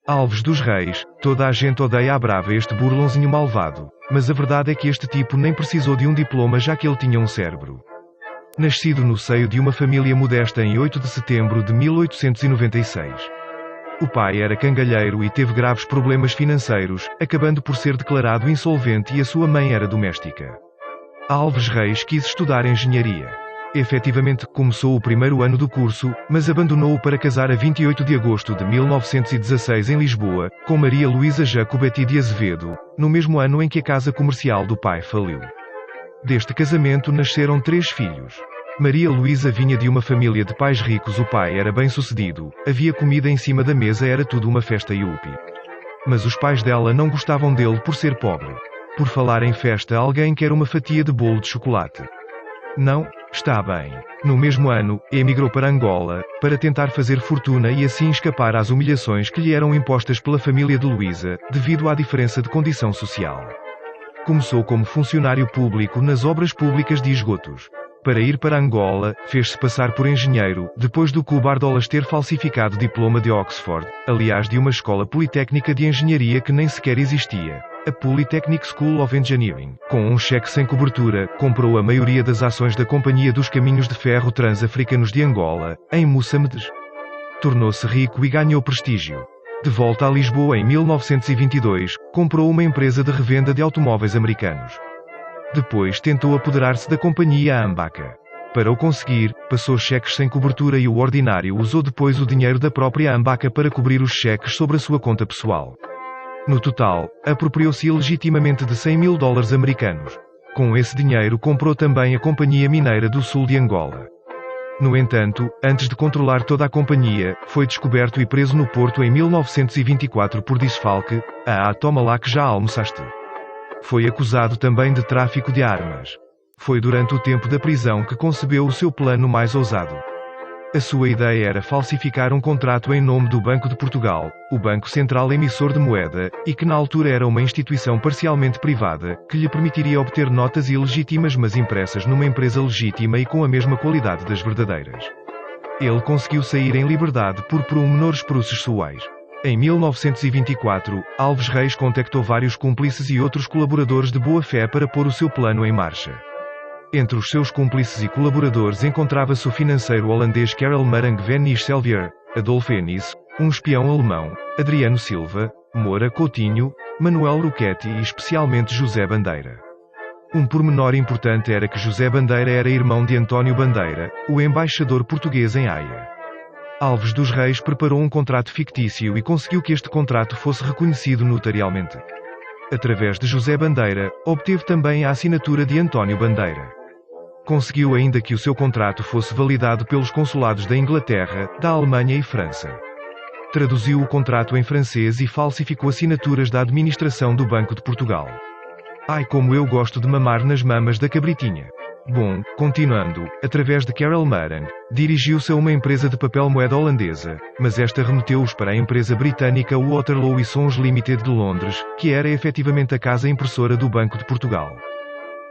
Alves dos Reis, toda a gente odeia à brava este burlãozinho malvado, mas a verdade é que este tipo nem precisou de um diploma já que ele tinha um cérebro. Nascido no seio de uma família modesta em 8 de setembro de 1896. O pai era cangalheiro e teve graves problemas financeiros, acabando por ser declarado insolvente, e a sua mãe era doméstica. Alves Reis quis estudar engenharia. Efetivamente, começou o primeiro ano do curso, mas abandonou-o para casar a 28 de agosto de 1916 em Lisboa, com Maria Luísa Jacobetti de Azevedo, no mesmo ano em que a casa comercial do pai faliu. Deste casamento nasceram 3 filhos. Maria Luísa vinha de uma família de pais ricos, o pai era bem-sucedido, havia comida em cima da mesa, era tudo uma festa yuppie. Mas os pais dela não gostavam dele por ser pobre. Por falar em festa, alguém quer uma fatia de bolo de chocolate? Não? Está bem. No mesmo ano, emigrou para Angola, para tentar fazer fortuna e assim escapar às humilhações que lhe eram impostas pela família de Luísa, devido à diferença de condição social. Começou como funcionário público nas obras públicas de esgotos. Para ir para Angola, fez-se passar por engenheiro, depois do Cubardolas ter falsificado diploma de Oxford, aliás de uma escola politécnica de engenharia que nem sequer existia, a Polytechnic School of Engineering. Com um cheque sem cobertura, comprou a maioria das ações da Companhia dos Caminhos de Ferro Transafricanos de Angola, em Moçambique. Tornou-se rico e ganhou prestígio. De volta a Lisboa em 1922, comprou uma empresa de revenda de automóveis americanos. Depois tentou apoderar-se da companhia Ambaca. Para o conseguir, passou cheques sem cobertura e o ordinário usou depois o dinheiro da própria Ambaca para cobrir os cheques sobre a sua conta pessoal. No total, apropriou-se ilegitimamente de $100.000 americanos. Com esse dinheiro comprou também a Companhia Mineira do Sul de Angola. No entanto, antes de controlar toda a companhia, foi descoberto e preso no Porto em 1924 por desfalque. Toma lá que já almoçaste. Foi acusado também de tráfico de armas. Foi durante o tempo da prisão que concebeu o seu plano mais ousado. A sua ideia era falsificar um contrato em nome do Banco de Portugal, o Banco Central emissor de moeda, e que na altura era uma instituição parcialmente privada, que lhe permitiria obter notas ilegítimas mas impressas numa empresa legítima e com a mesma qualidade das verdadeiras. Ele conseguiu sair em liberdade por pormenores processuais. Em 1924, Alves Reis contactou vários cúmplices e outros colaboradores de boa-fé para pôr o seu plano em marcha. Entre os seus cúmplices e colaboradores encontrava-se o financeiro holandês Karel Marang van Nistelvier, Adolf Ennis, um espião alemão, Adriano Silva, Moura Coutinho, Manuel Roquetti e especialmente José Bandeira. Um pormenor importante era que José Bandeira era irmão de António Bandeira, o embaixador português em Haia. Alves dos Reis preparou um contrato fictício e conseguiu que este contrato fosse reconhecido notarialmente. Através de José Bandeira, obteve também a assinatura de António Bandeira. Conseguiu ainda que o seu contrato fosse validado pelos consulados da Inglaterra, da Alemanha e França. Traduziu o contrato em francês e falsificou assinaturas da administração do Banco de Portugal. Ai, como eu gosto de mamar nas mamas da cabritinha. Bom, continuando, através de Karel Marang, dirigiu-se a uma empresa de papel-moeda holandesa, mas esta remeteu-os para a empresa britânica Waterloo Sons Limited de Londres, que era efetivamente a casa impressora do Banco de Portugal.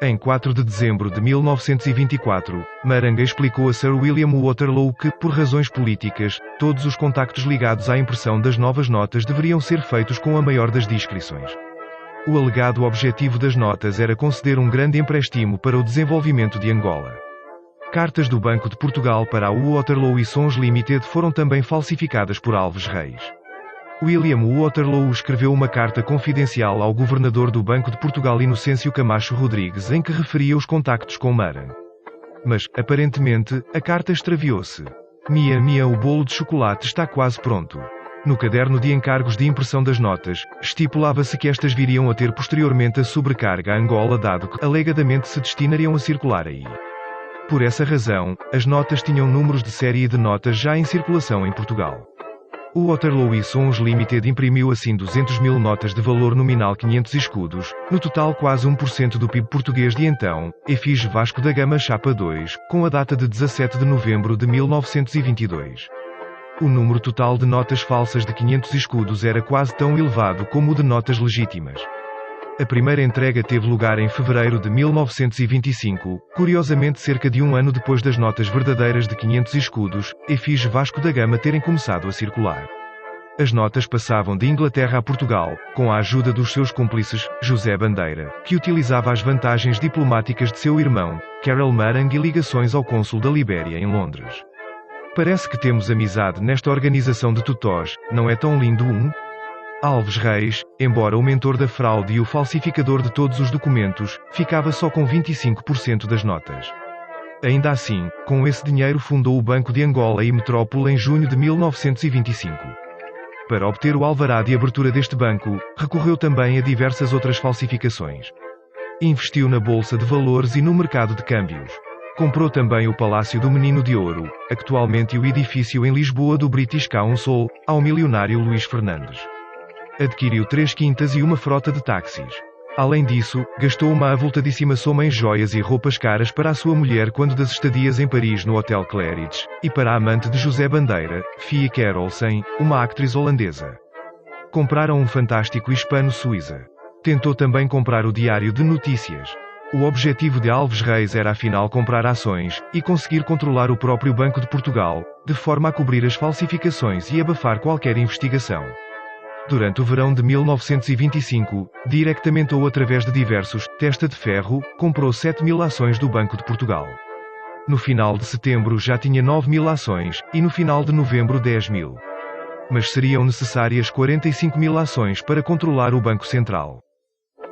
Em 4 de dezembro de 1924, Marang explicou a Sir William Waterloo que, por razões políticas, todos os contactos ligados à impressão das novas notas deveriam ser feitos com a maior das discrições. O alegado objetivo das notas era conceder um grande empréstimo para o desenvolvimento de Angola. Cartas do Banco de Portugal para a Waterloo Sons Limited foram também falsificadas por Alves Reis. William Waterloo escreveu uma carta confidencial ao governador do Banco de Portugal Inocêncio Camacho Rodrigues em que referia os contactos com Marang. Mas, aparentemente, a carta extraviou-se. Mia, o bolo de chocolate está quase pronto. No caderno de encargos de impressão das notas, estipulava-se que estas viriam a ter posteriormente a sobrecarga a Angola dado que, alegadamente, se destinariam a circular aí. Por essa razão, as notas tinham números de série de notas já em circulação em Portugal. O Waterloo Sons Limited imprimiu assim 200.000 notas de valor nominal 500 escudos, no total quase 1% do PIB português de então, efígie Vasco da Gama Chapa 2, com a data de 17 de novembro de 1922. O número total de notas falsas de 500 escudos era quase tão elevado como o de notas legítimas. A primeira entrega teve lugar em fevereiro de 1925, curiosamente cerca de um ano depois das notas verdadeiras de 500 escudos, efígie Vasco da Gama terem começado a circular. As notas passavam de Inglaterra a Portugal, com a ajuda dos seus cúmplices, José Bandeira, que utilizava as vantagens diplomáticas de seu irmão, Carol Marang e ligações ao cônsul da Libéria em Londres. Parece que temos amizade nesta organização de tutós, não é tão lindo Alves Reis, embora o mentor da fraude e o falsificador de todos os documentos, ficava só com 25% das notas. Ainda assim, com esse dinheiro fundou o Banco de Angola e Metrópole em junho de 1925. Para obter o alvará de abertura deste banco, recorreu também a diversas outras falsificações. Investiu na Bolsa de Valores e no mercado de câmbios. Comprou também o Palácio do Menino de Ouro, atualmente o edifício em Lisboa do British Council, ao milionário Luís Fernandes. Adquiriu 3 quintas e uma frota de táxis. Além disso, gastou uma avultadíssima soma em joias e roupas caras para a sua mulher quando das estadias em Paris no Hotel Claridge, e para a amante de José Bandeira, Fia Carolsen, uma atriz holandesa. Compraram um fantástico hispano-suíça. Tentou também comprar o Diário de Notícias. O objetivo de Alves Reis era afinal comprar ações, e conseguir controlar o próprio Banco de Portugal, de forma a cobrir as falsificações e abafar qualquer investigação. Durante o verão de 1925, diretamente ou através de diversos testa de ferro, comprou 7.000 ações do Banco de Portugal. No final de setembro já tinha 9.000 ações, e no final de novembro 10.000. Mas seriam necessárias 45.000 ações para controlar o Banco Central.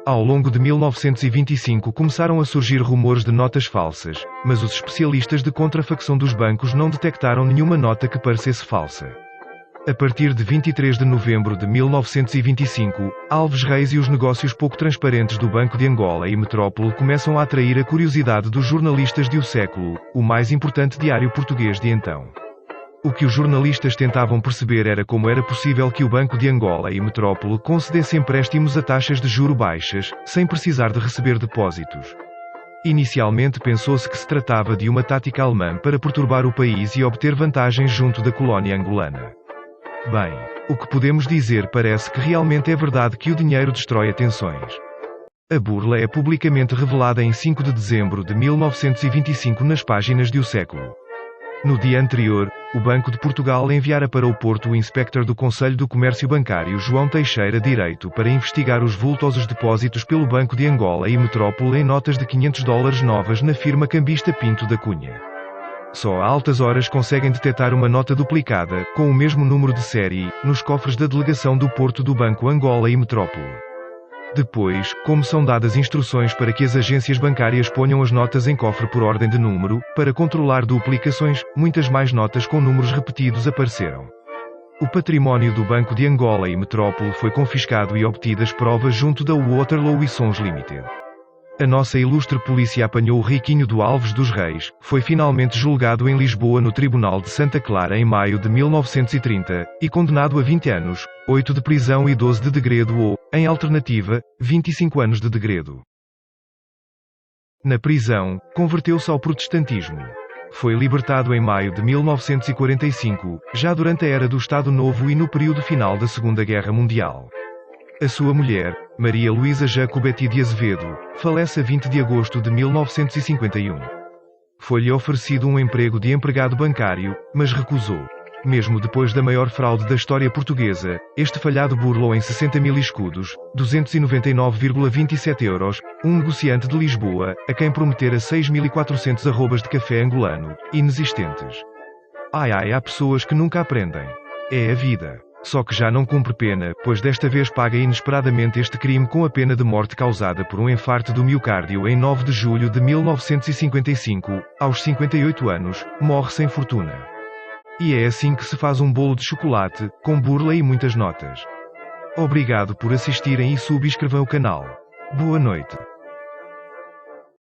Ao longo de 1925 começaram a surgir rumores de notas falsas, mas os especialistas de contrafacção dos bancos não detectaram nenhuma nota que parecesse falsa. A partir de 23 de novembro de 1925, Alves Reis e os negócios pouco transparentes do Banco de Angola e Metrópole começam a atrair a curiosidade dos jornalistas de O Século, o mais importante diário português de então. O que os jornalistas tentavam perceber era como era possível que o Banco de Angola e Metrópole concedesse empréstimos a taxas de juro baixas, sem precisar de receber depósitos. Inicialmente pensou-se que se tratava de uma tática alemã para perturbar o país e obter vantagens junto da colónia angolana. Bem, o que podemos dizer parece que realmente é verdade que o dinheiro destrói atenções. A burla é publicamente revelada em 5 de dezembro de 1925 nas páginas de O Século. No dia anterior, o Banco de Portugal enviara para o Porto o inspector do Conselho do Comércio Bancário João Teixeira Direito para investigar os vultosos depósitos pelo Banco de Angola e Metrópole em notas de $500 novas na firma cambista Pinto da Cunha. Só a altas horas conseguem detectar uma nota duplicada, com o mesmo número de série, nos cofres da delegação do Porto do Banco Angola e Metrópole. Depois, como são dadas instruções para que as agências bancárias ponham as notas em cofre por ordem de número, para controlar duplicações, muitas mais notas com números repetidos apareceram. O património do Banco de Angola e Metrópole foi confiscado e obtidas provas junto da Waterloo e Sons Limited. A nossa ilustre polícia apanhou o riquinho do Alves dos Reis, foi finalmente julgado em Lisboa no Tribunal de Santa Clara em maio de 1930, e condenado a 20 anos, 8 de prisão e 12 de degredo ou, em alternativa, 25 anos de degredo. Na prisão, converteu-se ao protestantismo. Foi libertado em maio de 1945, já durante a era do Estado Novo e no período final da Segunda Guerra Mundial. A sua mulher, Maria Luísa Jacobetti de Azevedo, falece a 20 de agosto de 1951. Foi-lhe oferecido um emprego de empregado bancário, mas recusou. Mesmo depois da maior fraude da história portuguesa, este falhado burlou em 60.000 escudos, 299,27 euros, um negociante de Lisboa, a quem prometera 6.400 arrobas de café angolano, inexistentes. Há pessoas que nunca aprendem. É a vida. Só que já não cumpre pena, pois desta vez paga inesperadamente este crime com a pena de morte causada por um infarto do miocárdio em 9 de julho de 1955, aos 58 anos, morre sem fortuna. E é assim que se faz um bolo de chocolate, com burla e muitas notas. Obrigado por assistirem e subscrevam o canal. Boa noite.